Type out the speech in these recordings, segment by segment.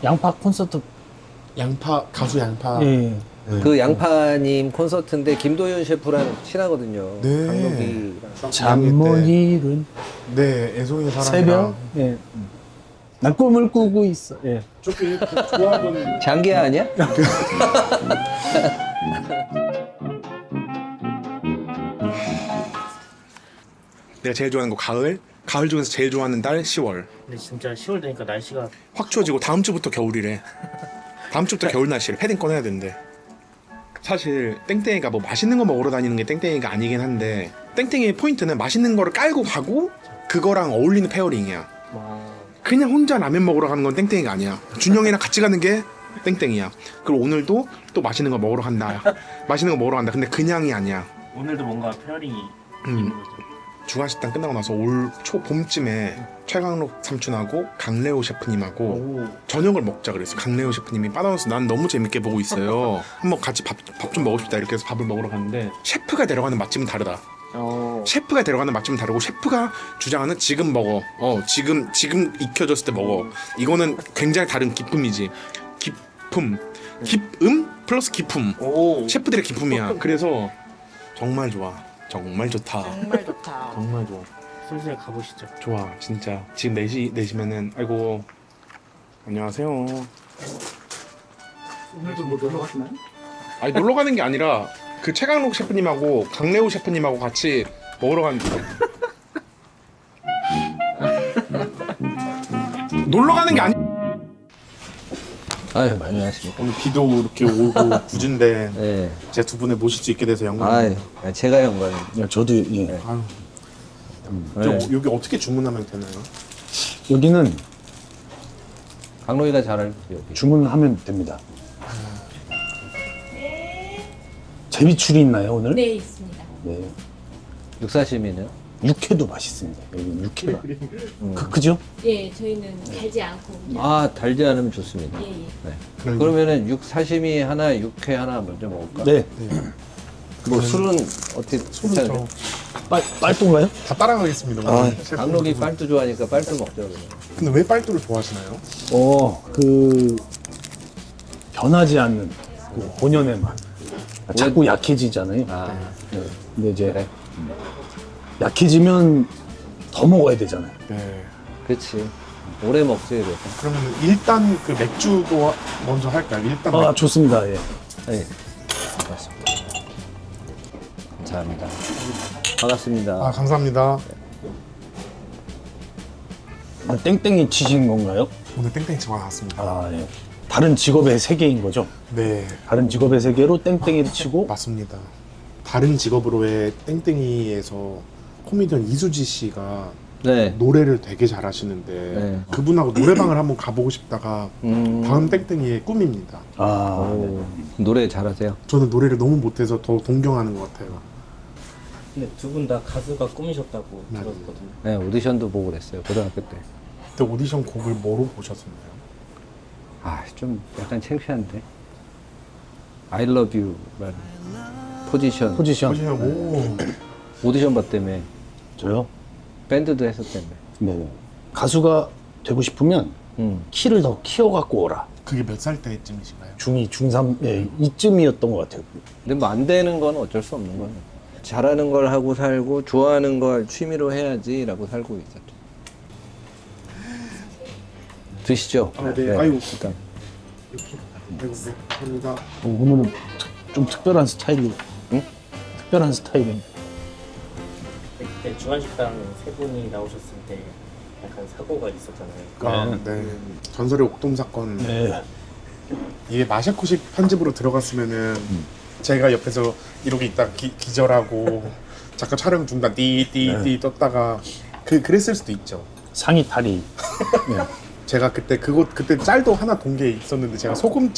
양파 콘서트. 양파 가수 양파. 예. 네. 그 양파님 콘서트인데 김도윤 셰프랑 친하거든요. 네. 강록이랑. 잠 못 이룬 네, 애송이 사랑이랑. 새벽. 예. 난 꿈을 꾸고 있어. 예. 저기 좋아하던. 장기야 아니야? 내가 제일 좋아하는 거 가을. 가을 중에서 제일 좋아하는 달 10월. 근데 진짜 10월 되니까 날씨가 확 추워지고 다음 주부터 겨울이래. 다음 주부터 겨울 날씨래. 패딩 꺼내야 된대. 사실 땡땡이가 뭐 맛있는 거 먹으러 다니는 게 땡땡이가 아니긴 한데 땡땡이의 포인트는 맛있는 거를 깔고 가고 그거랑 어울리는 페어링이야. 그냥 혼자 라면 먹으러 가는 건 땡땡이가 아니야. 준영이랑 같이 가는 게 땡땡이야. 그리고 오늘도 또 맛있는 거 먹으러 간다. 맛있는 거 먹으러 간다. 근데 그냥이 아니야. 오늘도 뭔가 페어링이 있는 거죠. 주간식당 끝나고 나서 올 봄쯤에 최강록 삼촌하고 강래호 셰프님하고 오. 저녁을 먹자 그랬어. 강래호 셰프님이 빠져서 난 너무 재밌게 보고 있어요. 한번 같이 밥 좀 먹고 싶다 이렇게 해서 밥을 먹으러 갔는데 셰프가 데려가는 맛집은 다르다. 셰프가 데려가는 맛집은 다르고 셰프가 주장하는 지금 먹어. 지금 익혀졌을 때 먹어. 이거는 굉장히 다른 기쁨이지. 기쁨 플러스 기품. 오. 셰프들의 기쁨이야. 그래서 정말 좋아. 정말 좋다. 정말 좋다. 정말 좋아. 슬슬 가보시죠. 좋아 진짜. 지금 4시면은 아이고 안녕하세요. 오늘도 뭐 놀러 가시나요? 아니 놀러 가는 게 아니라 그 최강록 셰프님하고 강래우 셰프님하고 같이 먹으러 가는 놀러 가는 게 아니. 아유 안녕하십니까. 오늘 비도 이렇게 오고 굳은데 네. 제 두 분을 모실 수 있게 돼서 아유 영광입니다. 제가 영광입니다. 야, 저도 예. 아유. 네. 여기 어떻게 주문하면 되나요? 여기는 강록이가 잘 알죠 여기. 주문하면 됩니다. 제비추리 있나요 오늘? 네, 있습니다. 네. 육사시미는? 육회도 맛있습니다. 여기 육회가. 그죠? 예, 저희는 달지 않고 그냥. 아 달지 않으면 좋습니다. 예, 예. 네. 그러면은 육사시미 하나, 육회 하나 먼저 먹을까? 네. 뭐 술은 어떻게 괜찮아요? 빨동가요? 다 따라가겠습니다. 아, 강록이 빨두 좋아하니까 빨두 먹자 그러면. 근데 왜 빨두를 좋아하시나요? 그 변하지 않는 그 본연의 맛. 자꾸 약해지잖아요. 아 네. 근데 이제 그래. 약해지면 더 먹어야 되잖아요. 네. 그렇지. 오래 먹지 그래서. 그러면 일단 그 맥주도 먼저 할까요? 일단 아, 좋습니다. 예. 네. 고맙습니다. 감사합니다. 반갑습니다. 감사합니다. 땡땡이 치신 건가요? 오늘 땡땡 집어 나왔습니다. 아, 예. 다른 직업의 세계인 거죠? 네, 다른 직업의 세계로 땡땡이를 치고 맞습니다. 다른 직업으로의 땡땡이에서 코미디언 이수지 씨가 네. 노래를 되게 잘하시는데 네. 그분하고 노래방을 한번 가보고 싶다가 다음 땡땡이의 꿈입니다. 아, 네. 오, 노래 잘하세요? 저는 노래를 너무 못해서 더 동경하는 것 같아요. 근데 두 분 다 가수가 꿈이셨다고 맞아요. 들었거든요. 네, 오디션도 보고 그랬어요. 고등학교 때. 그때 오디션 곡을 뭐로 보셨었나요? 아, 좀 약간 창피한데. I love you라는 포지션. 포지션. 오, 오디션 봤다며. 저요? 밴드도 했었다며. 네. 가수가 되고 싶으면 키를 더 키워갖고 오라. 그게 몇 살 때쯤이신가요? 중2, 중3, 예, 이쯤이었던 것 같아요. 근데 뭐 안 되는 건 어쩔 수 없는 거예요. 잘하는 걸 하고 살고 좋아하는 걸 취미로 해야지라고 살고 있었죠. 드시죠. 네. 아이고. 일단. 아이고, 네, 감사합니다. 오늘은 좀 특별한 스타일이, 응? 특별한 스타일이. 그때 주간식당 세 분이 나오셨을 때 약간 사고가 있었잖아요. 아, 네. 전설의 옥돔 사건. 네. 이게 마샤코식 편집으로 들어갔으면은 제가 옆에서 이러고 있다 기절하고 잠깐 촬영 중단 띠띠띠 떴다가 그랬을 수도 있죠. 상의 탈의. 네. 제가 그때 짤도 하나 돈 게 있었는데 제가 소금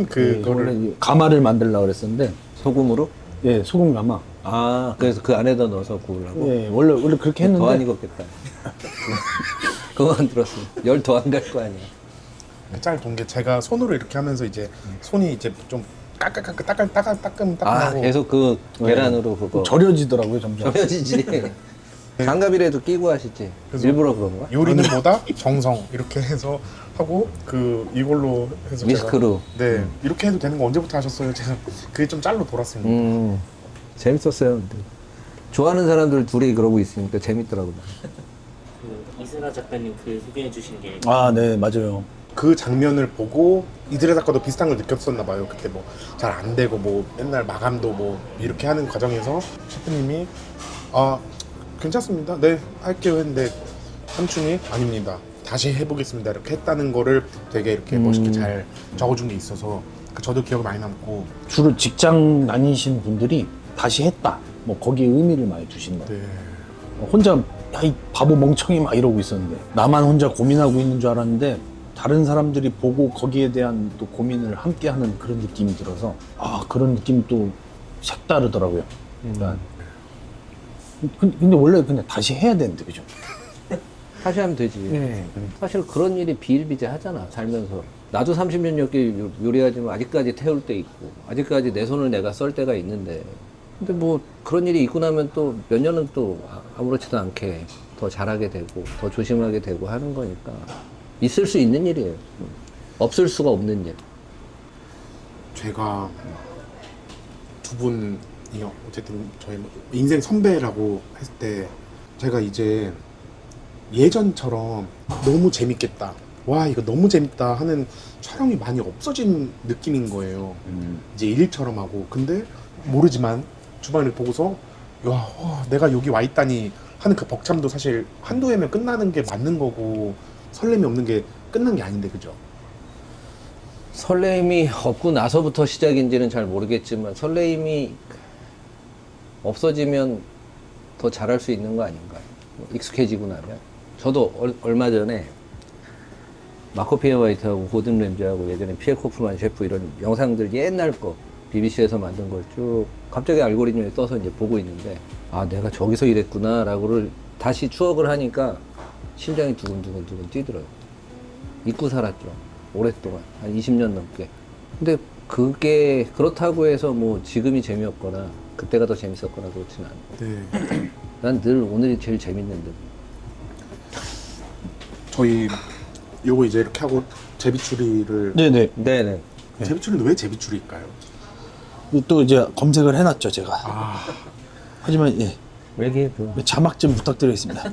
그거를 원래 가마를 만들려고 그랬었는데, 소금으로? 예, 소금 가마. 아, 그래서 그 안에다 넣어서 구우려고? 예, 원래 그렇게 했는데. 더 안 익었겠다. 그거만 들었으면 열 더 안 갈 거 아니야. 짤 돈 게 제가 손으로 이렇게 하면서 이제 손이 이제 좀 따끔따끔하고 아, 계속 그 계란으로 그거. 절여지더라고요, 점점. 절여지지. 장갑이라도 끼고 하시지. 그래서 일부러 그런 거야? 요리는 뭐다? 정성 이렇게 해서 하고 그 이걸로 해서 미스크로. 제가, 네 이렇게 해도 되는 거 언제부터 하셨어요? 제가 그게 좀 짤로 돌았습니다. 재밌었어요. 근데. 좋아하는 사람들 둘이 그러고 있으니까 재밌더라고요. 그 이슬아 작가님 글 소개해 주신 게 아, 네, 맞아요. 그 장면을 보고 이들의 작가도 비슷한 걸 느꼈었나 봐요. 그때 뭐 잘 안 되고 뭐 맨날 마감도 뭐 이렇게 하는 과정에서 셰프님이 아 괜찮습니다. 네 할게요 했는데 삼촌이 아닙니다. 다시 해보겠습니다. 이렇게 했다는 거를 되게 이렇게 멋있게 잘 적어준 게 있어서 저도 기억에 많이 남고. 주로 직장 다니신 분들이 다시 했다. 뭐 거기에 의미를 많이 두시는 거예요. 네. 혼자 야, 이 바보 멍청이 막 이러고 있었는데 나만 혼자 고민하고 있는 줄 알았는데 다른 사람들이 보고 거기에 대한 또 고민을 함께 하는 그런 느낌이 들어서 아 그런 느낌이 또 색다르더라고요. 그러니까 근데 원래 그냥 다시 해야 되는데 그죠? 다시 하면 되지. 네. 사실 그런 일이 비일비재하잖아 살면서. 나도 30년 넘게 요리하지만 아직까지 태울 때 있고 아직까지 내 손을 내가 썰 때가 있는데 근데 뭐 그런 일이 있고 나면 또 몇 년은 또 아무렇지도 않게 더 잘하게 되고 더 조심하게 되고 하는 거니까 있을 수 있는 일이에요. 없을 수가 없는 일. 제가 두 분이 어쨌든 저희 뭐 인생 선배라고 했을 때 제가 이제 예전처럼 너무 재밌겠다. 와 이거 너무 재밌다 하는 촬영이 많이 없어진 느낌인 거예요. 이제 일처럼 하고 근데 모르지만 주방을 보고서 야 와, 내가 여기 와 있다니 하는 그 벅참도 사실 한두 해면 끝나는 게 맞는 거고 설렘이 없는 게 끝난 게 아닌데 그죠? 설레임이 없고 나서부터 시작인지는 잘 모르겠지만 설레임이 없어지면 더 잘할 수 있는 거 아닌가요? 익숙해지고 나면. 저도 얼마 전에 마코 피에 화이트하고 고든 램지하고 예전에 피에 코프만 셰프 이런 영상들 옛날 거 BBC에서 만든 걸 쭉 갑자기 알고리즘에 떠서 이제 보고 있는데 아 내가 저기서 일했구나 라고를 다시 추억을 하니까 심장이 두근두근 뛰더라고요. 잊고 살았죠. 오랫동안 한 20년 넘게. 근데 그게 그렇다고 해서 뭐 지금이 재미없거나 그때가 더 재밌었거나 그렇진 않고 네. 난 늘 오늘이 제일 재밌는데. 저희 요거 이제 이렇게 하고 제비추리를 네네. 네네. 제비추리는 왜 제비추리일까요? 또 이제 검색을 해놨죠 제가. 아 하지만 예 얘기해 줘. 자막 좀 부탁드리겠습니다.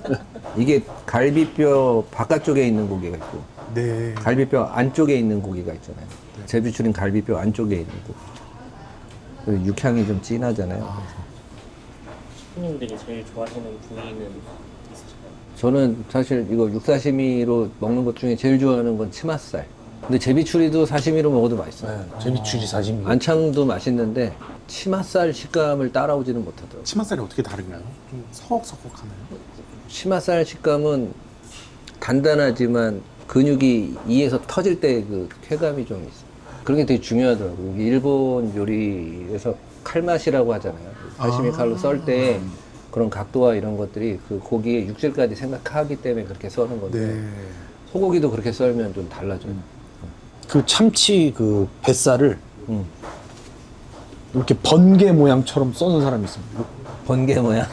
이게 갈비뼈 바깥쪽에 있는 고기가 있고 네. 갈비뼈 안쪽에 있는 고기가 있잖아요. 제비추린 갈비뼈 안쪽에 있는 고기. 그리고 육향이 좀 진하잖아요. 손님들이 제일 좋아하시는 부위는 있으실까요? 저는 사실 이거 육사시미로 먹는 것 중에 제일 좋아하는 건 치맛살. 근데 제비추리도 사시미로 먹어도 맛있어요. 네, 제비추리 사시미. 안창도 맛있는데 치맛살 식감을 따라오지는 못하더라고요. 치맛살이 어떻게 다른가요? 좀 서걱서걱하나요? 치맛살 식감은 단단하지만 근육이 이에서 터질 때 그 쾌감이 좀 있어요. 그런 게 되게 중요하더라고요. 일본 요리에서 칼맛이라고 하잖아요. 사시미 칼로 썰 때 그런 각도와 이런 것들이 그 고기의 육질까지 생각하기 때문에 그렇게 써는 건데 네. 소고기도 그렇게 썰면 좀 달라져요. 그 참치 그 뱃살을 음. 이렇게 번개 모양처럼 써는 사람이 있습니다. 번개 뭐야?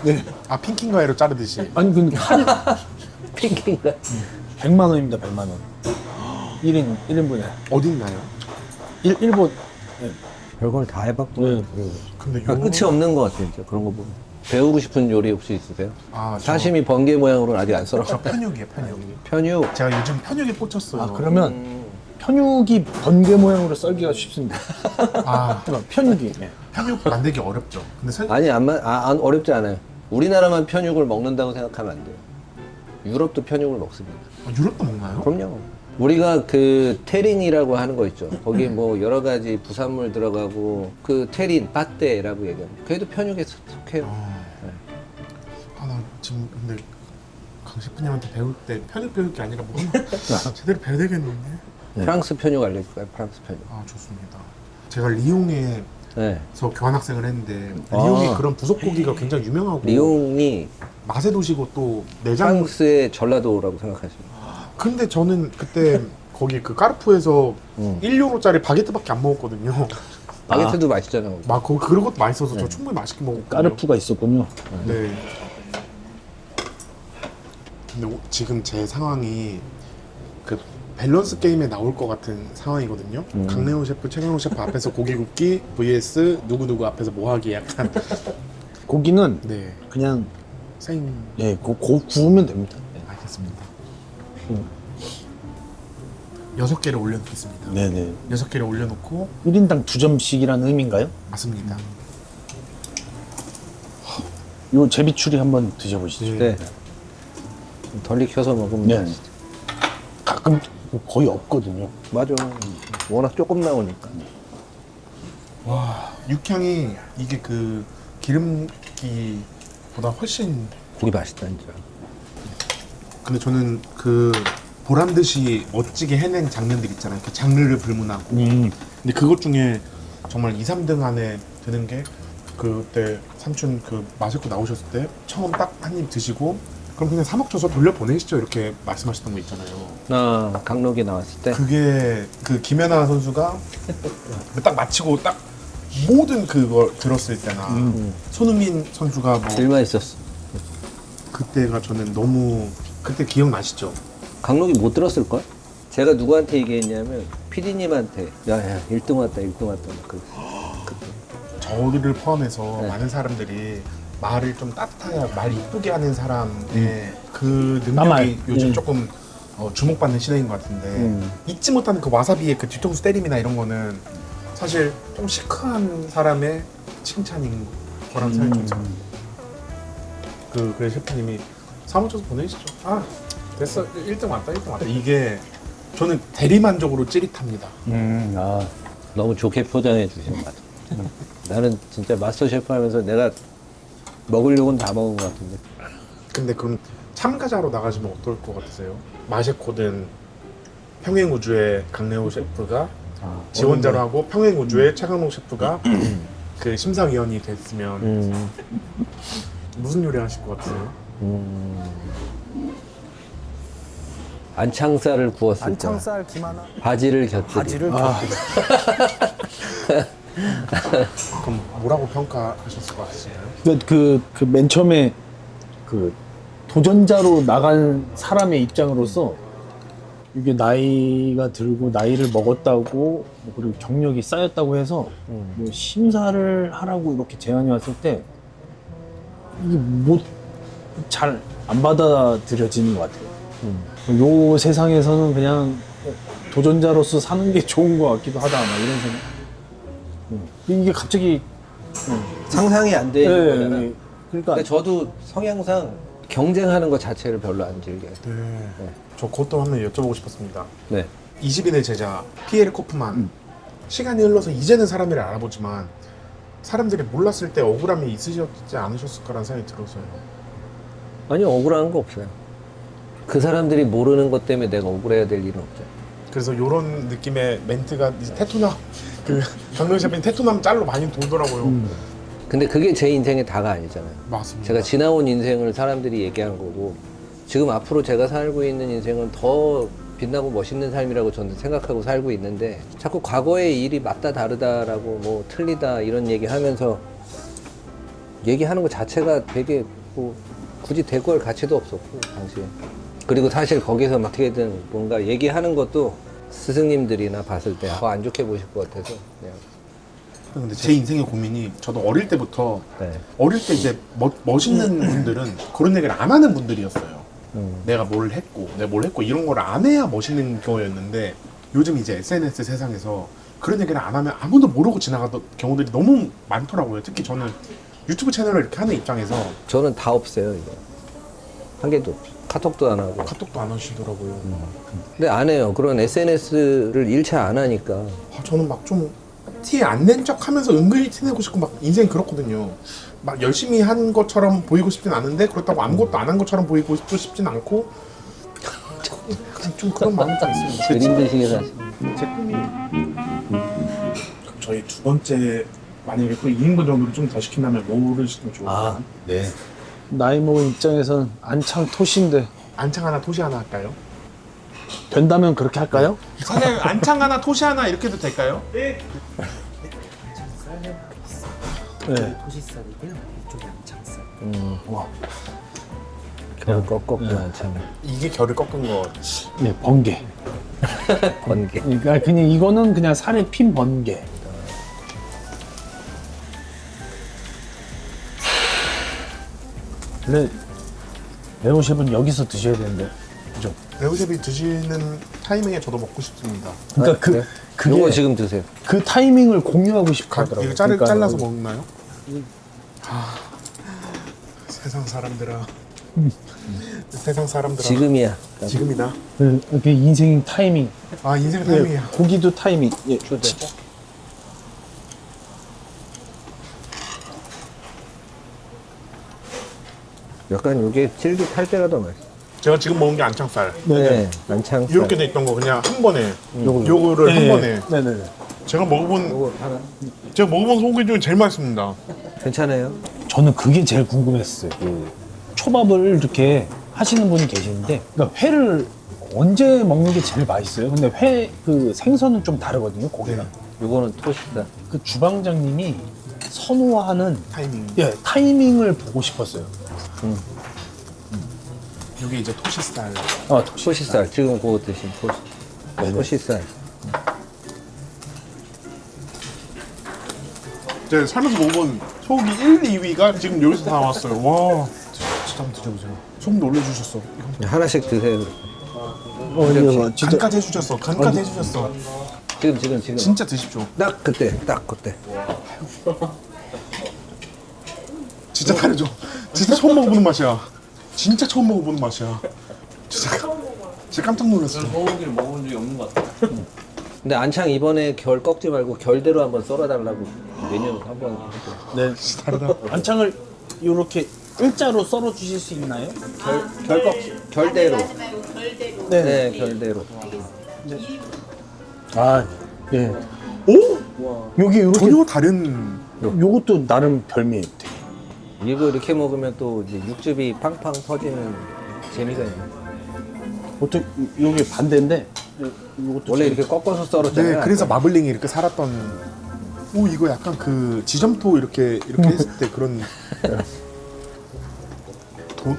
아 핑킹가이로 자르듯이. 아니 근데 한 핑킹가? 100만 원입니다. 100만 원. 1인분에 어디 있나요? 일본. 별걸 다 해봤고 네. 근데 요 끝이 없는 것 같아요. 진짜 그런 거 보면. 배우고 싶은 요리 혹시 있으세요? 아, 저- 사시미 번개 모양으로는 아직 안 썰어. 저 편육이에요 편육. 편육. 제가 요즘 편육에 꽂혔어요. 아 그러면 편육이 번개 모양으로 썰기가 쉽습니다. 아 그러니까 편육이. 예. 편육 만들기 어렵죠. 근데 아니 안 어렵지 않아요. 우리나라만 편육을 먹는다고 생각하면 안 돼요. 유럽도 편육을 먹습니다. 유럽도 먹나요? 그럼요. 우리가 그 테린이라고 하는 거 있죠. 거기에 뭐 여러 가지 부산물 들어가고 그 테린, 빠떼라고 얘기합니다. 그래도 편육에 속해요. 아나 지금 근데 강 셰프님한테 배울 때 편육 배울 게 아니라 뭐 제대로 배워야 되겠는데. 프랑스 편육 알려줄까요? 프랑스 편육. 아 좋습니다. 제가 리옹에서 네. 교환학생을 했는데 아. 리옹이 그런 부속고기가 굉장히 유명하고 리옹이 맛의 도시고 또 내장. 프랑스의 전라도라고 생각하시면. 근데 저는 그때 거기 그 까르푸에서 1유로짜리 바게트밖에 안 먹었거든요. 바게트도 맛있잖아요. 막 그런 것도 맛있어서 저 충분히 맛있게 먹었거든요. 까르푸가 있었군요. 네. 근데 지금 제 상황이 그 밸런스 게임에 나올 것 같은 상황이거든요. 강래호 셰프, 최강호 셰프 앞에서 고기 굽기 vs 누구누구 앞에서 뭐 하기 약간. 고기는 네. 그냥 생. 예, 구우면 됩니다. 네. 알겠습니다. 6개를 올려놓겠습니다. 네네. 6개를 올려놓고 1인당 2점씩이라는 의미인가요? 맞습니다. 요 제비추리 한번 드셔보시죠. 네. 덜 익혀서 먹으면 네. 맛있죠. 가끔 거의 없거든요. 맞아. 워낙 조금 나오니까. 와, 육향이 이게 그 기름기보다 훨씬. 고기 맛있다 진짜. 근데 저는 그 보란 듯이 멋지게 해낸 장면들 있잖아요. 그 장르를 불문하고. 근데 그것 중에 정말 2, 3등 안에 드는 게 그때 삼촌 그 마시고 나오셨을 때 처음 딱 한 입 드시고 그럼 그냥 3억 줘서 돌려보내시죠 이렇게 말씀하셨던 거 있잖아요. 강록이 나왔을 때. 그게 그 김연아 선수가 딱 마치고 딱 모든 그걸 들었을 때나 손흥민 선수가 뭐 일만 있었어. 그때가 저는 너무 그때 기억나시죠? 강록이 못 들었을걸? 제가 누구한테 얘기했냐면 PD님한테 야 1등 왔다 1등 왔다 그때. 저를 포함해서 네. 많은 사람들이 말을 좀 따뜻하게 말 이쁘게 하는 사람의 그 나말. 능력이 요즘 조금 주목받는 시대인 것 같은데 잊지 못하는 그 와사비의 그 뒤통수 때림이나 이런 거는 사실 좀 시크한 사람의 칭찬인 거란 생각이 좀 들어요. 그래서 셰프님이 사무쳐서 보내시죠. 아 됐어 1등 왔다 1등 왔다 이게 저는 대리만족으로 찌릿합니다. 아, 너무 좋게 포장해 주신 것 같아. 나는 진짜 마스터 셰프 하면서 내가 먹으려고는 다 먹은 것 같은데. 근데 그럼 참가자로 나가시면 어떨 것 같으세요? 마셰코든 평행우주의 강래호 셰프가 지원자로 하고 평행우주의 최강록 셰프가 그 심사위원이 됐으면 무슨 요리 하실 것 같으세요? 안창살을 구웠을 안창살 김하나 때 바지를 곁들이. 바지를 그럼 뭐라고 평가하셨을 것 같으세요? 그 맨 처음에 그 도전자로 나간 사람의 입장으로서 이게 나이가 들고 나이를 먹었다고 그리고 경력이 쌓였다고 해서 뭐 심사를 하라고 이렇게 제안이 왔을 때 이게 잘 안 받아들여지는 것 같아요. 요 세상에서는 그냥 도전자로서 사는 게 좋은 것 같기도 하다 막 이런 생각. 이게 갑자기 상상이 안 되는 네, 거잖아. 네. 그러니까 근데 저도 성향상 경쟁하는 것 자체를 별로 안 즐겨요. 네. 저 그것도 한번 여쭤보고 싶었습니다. 네. 20인의 제자 피에르 코프만 시간이 흘러서 이제는 사람을 알아보지만 사람들이 몰랐을 때 억울함이 있으셨지 않으셨을까라는 생각이 들어서요. 아니 억울한 거 없어요. 그 사람들이 모르는 것 때문에 내가 억울해야 될 일은 없죠. 그래서 이런 느낌의 멘트가 이제 테토남 그 강릉 셰프님 테토남 짤로 많이 돌더라고요. 근데 그게 제 인생의 다가 아니잖아요. 맞습니다. 제가 지나온 인생을 사람들이 얘기한 거고 지금 앞으로 제가 살고 있는 인생은 더 빛나고 멋있는 삶이라고 저는 생각하고 살고 있는데 자꾸 과거의 일이 맞다 다르다라고 뭐 틀리다 이런 얘기하면서 얘기하는 것 자체가 되게 뭐 굳이 대꾸할 가치도 없었고 당시에. 그리고 사실 거기서 어떻게든 뭔가 얘기하는 것도 스승님들이나 봤을 때 더 안 좋게 보실 것 같아서 그냥. 근데 제 인생의 고민이 저도 어릴 때부터 네. 어릴 때 이제 멋있는 분들은 그런 얘기를 안 하는 분들이었어요. 내가 뭘 했고 이런 걸 안 해야 멋있는 거였는데 요즘 이제 SNS 세상에서 그런 얘기를 안 하면 아무도 모르고 지나가던 경우들이 너무 많더라고요. 특히 저는 유튜브 채널을 이렇게 하는 입장에서 저는 다 없어요 이거. 한 개도 없어. 카톡도 안 하고. 카톡도 안 하시더라고요. 근데 안 해요. 그런 SNS를 일체 안 하니까. 저는 막 좀 티 안 낸 척 하면서 은근히 티내고 싶고 막 인생 그렇거든요. 막 열심히 한 것처럼 보이고 싶진 않은데 그렇다고 아무것도 안 한 것처럼 보이고 싶진 않고 좀 그런 마음이 좀 있습니다. 그림 드시게 사실. 제 꿈이 저희 두 번째 만약에 그 2인분 정도를 좀 더 시킨다면 뭐를 시키면 좋을까요? 네. 나이 먹은 입장에서는 안창 토시인데 안창 하나 토시 하나 할까요? 된다면 그렇게 할까요? 사장님 안창 하나 토시 하나 이렇게 해도 될까요? 네. 토시살이고요. 이쪽이 안창살. 와. 결을 꺾었구나 참. 이게 결을 꺾은 거. 네, 번개. 번개. 그러니까 그냥 이거는 그냥 살에 핀 번개. 원래 레오 셰프는 여기서 드셔야 되는데, 그죠? 레오셰프 드시는 타이밍에 저도 먹고 싶습니다. 그러니까 그래요? 그게 요거 지금 드세요. 그 타이밍을 공유하고 싶어 하더라고요. 이거 그러니까 잘라서 먹나요? 세상 사람들아. 세상 사람들아. 지금이야. 지금이다. 그 인생 타이밍. 아 인생 예, 타이밍이야. 고기도 타이밍. 예, 약간 이게 질깃할 때가 더 맛있어. 제가 지금 먹은 게 안창살. 네, 안창. 이렇게 돼 있던 거 그냥 한 번에. 요거, 요거를 한 예, 번에. 네네네. 제가 먹어본 요거 하나. 소고기 중에 제일 맛있습니다. 괜찮아요? 저는 그게 제일 궁금했어요. 그 초밥을 이렇게 하시는 분이 계시는데, 그러니까 회를 언제 먹는 게 제일 맛있어요? 근데 그 생선은 좀 다르거든요, 고기랑. 요거는 토시다. 그 주방장님이 선호하는 타이밍. 예, 타이밍을 보고 싶었어요. 이게 이제 토시살. 토시살. 지금 그거 드신 토시살. 제가 살면서 먹어본 소고기 1, 2위가 지금 여기서 다 나왔어요. 와, 진짜 한번 드셔보세요. 소금 놀려주셨어. 이거 하나씩 드세요. 진짜 간까지 해주셨어. 간까지 해주셨어. 지금. 진짜 드십시오. 딱 그때. 진짜 다르죠? 진짜 처음 먹어보는 맛이야. 진짜 처음 먹어보는 맛이야. 진짜 깜짝 놀랐어요. 소고기를 먹어본 적이 없는 것 같아요. 근데 안창 이번에 결 꺾지 말고 결대로 한번 썰어달라고 메뉴 한번 해줘. 네. 다르다. 안창을 이렇게 일자로 썰어 주실 수 있나요? 결대로. 네. 네, 결대로. 아, 예. 오? 여기 이렇게 전혀 다른. 요것도 나름 별미예요. 되게. 이거 이렇게 먹으면 또 이제 육즙이 팡팡 터지는 재미가 있네. 보통 요게 반대인데 요것도 원래 좀- 이렇게 꺾어서 썰었잖아요. 네, 그래서 아까. 마블링이 이렇게 살았던. 오, 이거 약간 그 지점토 이렇게 했을 때 그런.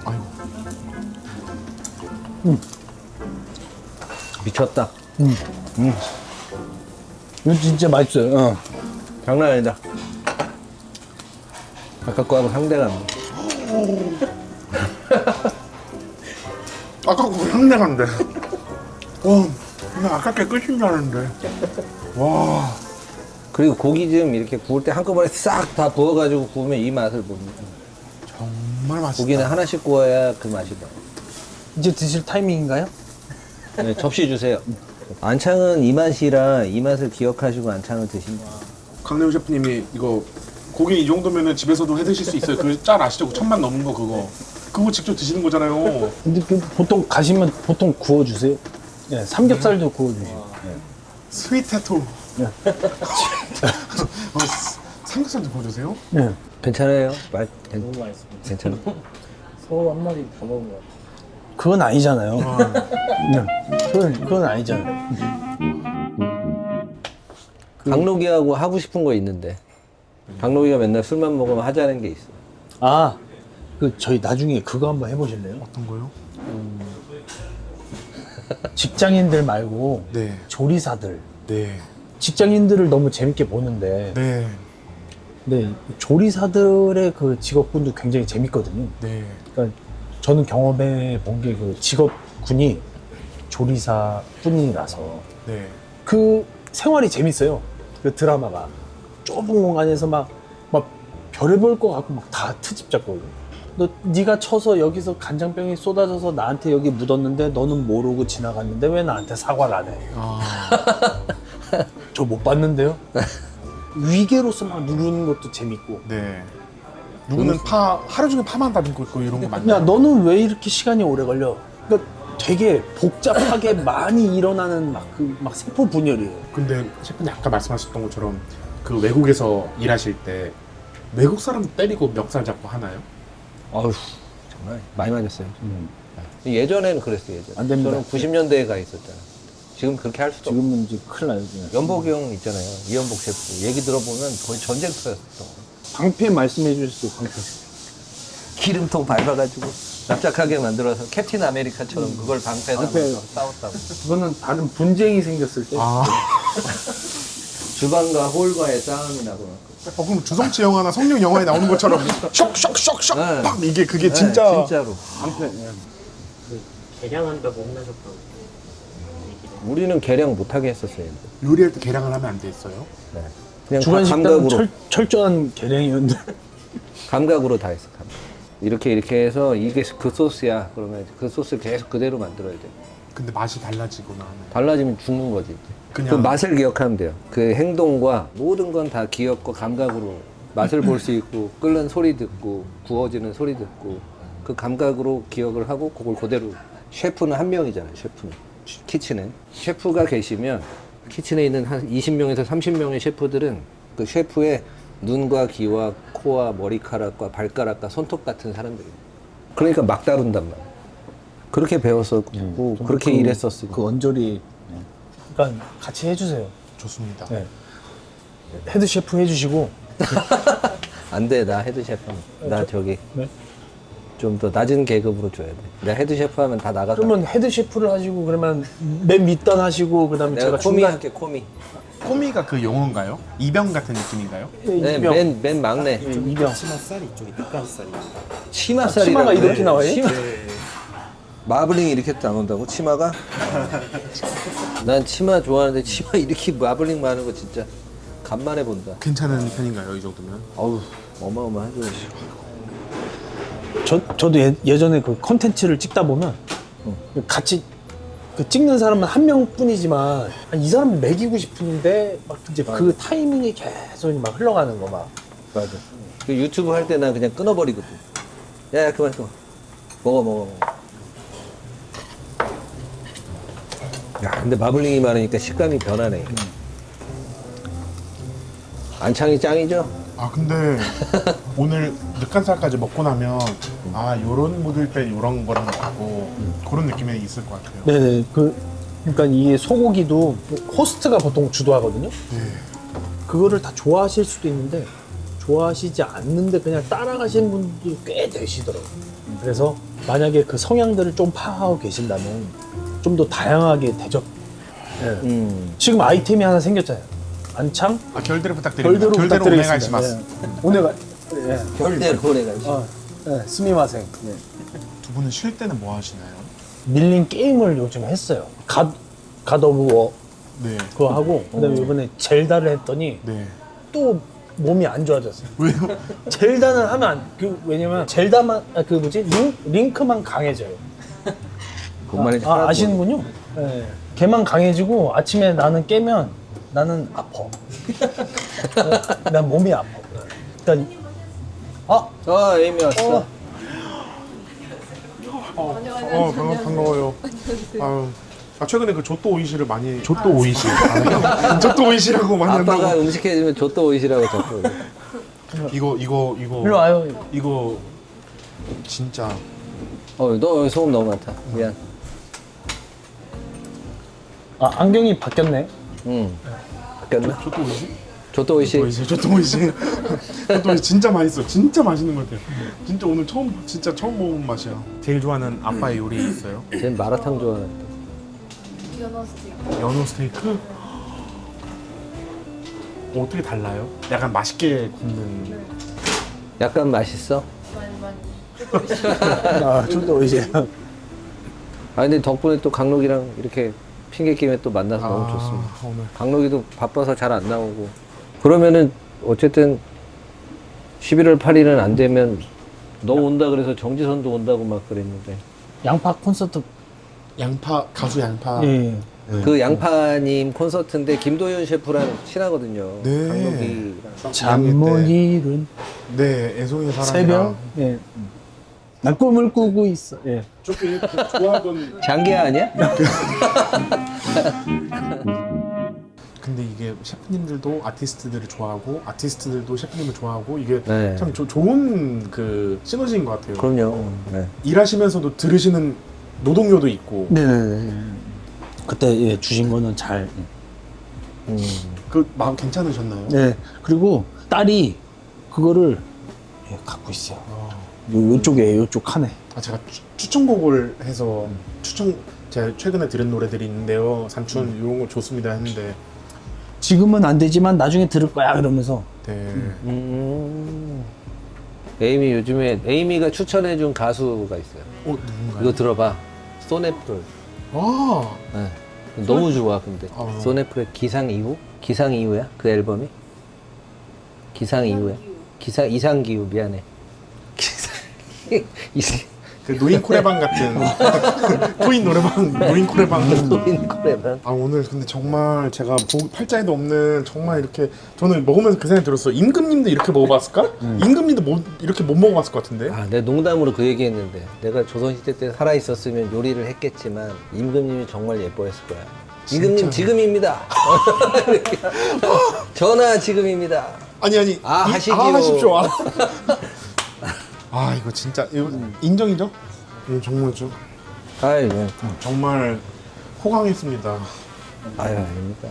아이고. 미쳤다. 이거 진짜 맛있어요. 어. 장난 아니다. 아까 거하고 상대가 안 돼. 아까 그거 향내간데. 와, 나 아까 게 끝인 줄 알았는데. 와. 그리고 고기 좀 이렇게 구울 때 한꺼번에 싹 다 부어가지고 구우면 이 맛을 봅니다. 정말 맛있다. 고기는 하나씩 구워야 그 맛이 나. 이제 드실 타이밍인가요? 네, 접시 주세요. 안창은 이 맛이라 이 맛을 기억하시고 안창을 드신다. 강래우 셰프님이 이거 고기 이 정도면은 집에서도 해 드실 수 있어요. 그 짤 아시죠? 1000만 넘는 거 그거. 그거 직접 드시는 거잖아요. 근데 보통 가시면 보통 구워 주세요. 예, 삼겹살도 구워 주세요. 스윗 테토. 네. 삼겹살도 구워주세요? 예. 괜찮아요? 너무 맛있습니다. 괜찮아. 소 한 마리 더 먹은 것 같아요. 그건 아니잖아요. 그건 아니잖아요. 강록이하고 하고 싶은 거 있는데 강록이가 맨날 술만 먹으면 하자는 게 있어. 아, 그 저희 나중에 그거 한번 해보실래요? 어떤 거요? 직장인들 말고 네. 조리사들. 네. 직장인들을 너무 재밌게 보는데, 네. 근데 조리사들의 그 직업군도 굉장히 재밌거든요. 네. 그러니까 저는 경험해 본 게 그 직업군이 조리사뿐이라서 네. 그 생활이 재밌어요. 그 드라마가 좁은 공간에서 막 별의별 거 갖고 막 다 트집 잡거든요. 네가 쳐서 여기서 간장병이 쏟아져서 나한테 여기 묻었는데 너는 모르고 지나갔는데 왜 나한테 사과를 안 해? 저 못 봤는데요. 위계로서 막 누르는 것도 재밌고. 네. 누구는 하루 종일 파만 다듬고 있고 이런 거 야, 많냐? 너는 왜 이렇게 시간이 오래 걸려? 그러니까 되게 복잡하게 많이 일어나는 막 세포 분열이에요. 근데 셰프님 아까 말씀하셨던 것처럼 그 외국에서 일하실 때 외국 사람 때리고 멱살 잡고 하나요? 어휴, 정말 많이 맞았어요. 예전에는 그랬어요. 예전에. 안 됩니다. 저는 90년대에 가 있었잖아. 지금 그렇게 할 수도 없고. 지금은 이제 큰일 나요. 그냥. 연복이 형 있잖아요. 이연복 셰프. 얘기 들어보면 거의 전쟁터였어. 방패 말씀해 주셨어요. 방패. 기름통 밟아가지고. 납작하게 만들어서 캡틴 아메리카처럼 그걸 방패하면서 싸웠다고. 그거는 다른 분쟁이 생겼을 때 아, 주방과 홀과의 싸움이 나고. 그럼 주성치 영화나 성룡 영화에 나오는 것처럼 쇽쇽쇽쇽 네. 팍 이게 그게 네, 진짜 진짜로. 개량한다고 혼나셨다고 얘기를. 우리는 개량 못하게 했었어요. 요리할 때 계량을 하면 안 됐어요. 네. 그냥 주간식당은 감각으로 철저한 계량이었는데 감각으로 다 했어. 감각. 이렇게 해서 이게 그 소스야. 그러면 그 소스를 계속 그대로 만들어야 돼. 근데 맛이 달라지거나 하면 달라지면 죽는 거지. 그냥- 그 맛을 기억하면 돼요. 그 행동과 모든 건 다 기억과 감각으로 맛을 볼 수 있고 끓는 소리 듣고 구워지는 소리 듣고 그 감각으로 기억을 하고 그걸 그대로. 셰프는 한 명이잖아요. 셰프는 키친에 셰프가 계시면 키친에 있는 한 20명에서 30명의 셰프들은 그 셰프의 눈과 귀와 코와 머리카락과 발가락과 손톱 같은 사람들이에요. 그러니까 막 다룬단 말이에요. 그렇게 배웠었고 그렇게 일했었으니까. 그 언저리 그러니까 같이 해주세요. 좋습니다. 네. 헤드 셰프 해주시고 안 돼, 나 헤드 셰프. 나 저기 네. 좀 더 낮은 계급으로 줘야 돼. 내가 헤드 셰프 하면 다 나가다. 그러면 헤드 셰프를 하시고 그러면 맨 밑단 하시고 그다음에 내가 제가 코미 중간 할게, 코미. 코미가 그 용어인가요? 이병 같은 느낌인가요? 네, 이병. 맨 막내. 이병. 치맛살이 이쪽에 닭가슴살이. 치마살이라고. 치마가 이렇게 나와요? 치마. 마블링이 이렇게 나온다고? 치마가? 난 치마 좋아하는데 치마 이렇게 마블링 많은 거 진짜 간만에 본다. 괜찮은 편인가요, 이 정도면? 어우, 어마어마하죠. 저도 예전에 그 컨텐츠를 찍다 보면 같이 그 찍는 사람은 한 명뿐이지만 이 사람을 먹이고 싶은데 막 이제 그 타이밍이 계속 막 흘러가는 거 막. 맞아. 그 유튜브 할 때 난 그냥 끊어버리거든. 야, 그만. 먹어. 야, 근데 마블링이 많으니까 식감이 변하네. 안창이 짱이죠? 아 근데 오늘 늑간살까지 먹고 나면 아 요런 묻을 때 요런 거랑 먹고 그런 느낌이 있을 것 같아요. 네네. 그러니까 이게 소고기도 호스트가 보통 주도하거든요. 네. 그거를 다 좋아하실 수도 있는데 좋아하시지 않는데 그냥 따라가시는 분들이 꽤 되시더라고요. 그래서 만약에 그 성향들을 좀 파악하고 계신다면 좀 더 다양하게 대접. 네. 지금 아이템이 하나 생겼잖아요. 안창, 아 결대로 부탁드립니다. 별대로 결대로 오메가 부탁드리겠습니다. 시마스. 예. 오네가. 예. 결대 고래가. 네, 스미마생. 네. 두 분은 쉴 때는 뭐 하시나요? 밀린 게임을 요즘 했어요. 갓 오브 워 네. 그거 하고 그다음에 이번에 젤다를 했더니 네. 또 몸이 안 좋아졌어요. 왜요? 젤다는 하면 왜냐면 젤다만 그 뭐지 링크만 강해져요. 뭔 말인지 아시는군요. 네. 걔만 강해지고 아침에 나는 깨면 나는 아파. 난 몸이 아파. 일단 에이미 왔어. 반가워요. 아유. 아 최근에 그 조또 오이시를 많이 조또 오이시. 조또 오이시라고 많이 아빠가 한다고. 음식 해주면 줬또 오이시라고 자꾸. 이거 일로 와요. 이거 진짜 너 소금 너무 많다. 미안. 안경이 바뀌었네. 바뀌었나? 조또 오이시? 줬또 오이시. 조또 오이시. 조또 오이시 진짜 맛있어. 진짜 맛있는 것 같아요. 진짜 오늘 진짜 처음 먹어본 맛이야. 제일 좋아하는 아빠의 요리 있어요? 쟤는 마라탕 좋아하는. 연어 스테이크. 연어 스테이크? 어떻게 달라요? 약간 맛있게 굽는. 약간 맛있어? 많이. 좀더 이제 근데 덕분에 또 강록이랑 이렇게 핑계 끼면 또 만나서 너무 좋습니다. 오늘 강록이도 바빠서 잘 안 나오고. 그러면은 어쨌든 11월 8일은 안 되면 너 온다 그래서 정지선도 온다고 막 그랬는데 양파 콘서트. 가수 양파. 예. 그 양파님 콘서트인데 김도윤 셰프랑 친하거든요. 네. 강록이랑. 잠 못 이룬 네, 애송이의 새벽. 사랑이랑 예. 난 꿈을 꾸고 있어. 예. 저기 좋아하던. 장기야 아니야? 근데 이게 셰프님들도 아티스트들을 좋아하고 아티스트들도 셰프님을 좋아하고 이게 네. 참 좋은 그 시너지인 것 같아요. 그럼요. 네. 일하시면서도 들으시는 노동요도 있고. 네네네. 그때 예, 주신 거는 잘. 그 마음 괜찮으셨나요? 네. 그리고 딸이 그거를 예, 갖고 있어요. 요쪽에 요쪽 칸에. 아, 제가 추천곡을 해서 제가 최근에 들은 노래들이 있는데요. 삼촌 이런 거 좋습니다 했는데 지금은 안 되지만 나중에 들을 거야 이러면서. 네. 에이미 요즘에 에이미가 추천해준 가수가 있어요. 누군가요? 이거 들어봐. 소네플. 아, 네. 너무 좋아 근데. 아. 소네플의 기상 이후? 기상 이후야? 그 앨범이? 기상 이후야? 이상기후 미안해. 그 노인 코레방 같은 코인 노래방 노인 코레방. 노인 코레방. 아 오늘 근데 정말 제가 팔자에도 없는 정말 이렇게 저는 먹으면서 그 생각이 들었어. 임금님도 이렇게 먹어봤을까? 임금님도 이렇게 못 먹어봤을 것 같은데. 아, 내가 농담으로 그 얘기했는데 내가 조선시대 때 살아있었으면 요리를 했겠지만 임금님이 정말 예뻐했을 거야. 임금님 지금입니다. 전하 지금입니다. 아니 하시기요. 하십시오. 아 이거 진짜 이거 인정이죠? 이거 정말죠. 아유, 네. 정말 호강했습니다. 아유 아닙니다.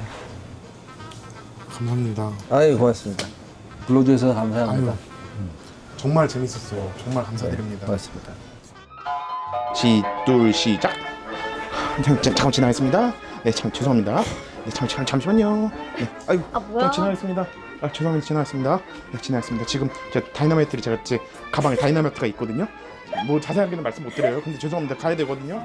감사합니다. 아유 고맙습니다. 불러주셔서 감사합니다. 아유, 정말 재밌었어요. 정말 감사드립니다. 고맙습니다. 시작. 잠깐 지나가겠습니다. 네, 죄송합니다. 네, 잠시만요. 네, 아유, 뭐야? 지나가겠습니다. 죄송합니다. 지나갔습니다. 네, 지나갔습니다. 지금 다이너마이트를 제가 제 가방에 다이너마이트가 있거든요. 뭐 자세하게는 말씀 못 드려요. 근데 죄송합니다. 가야 되거든요.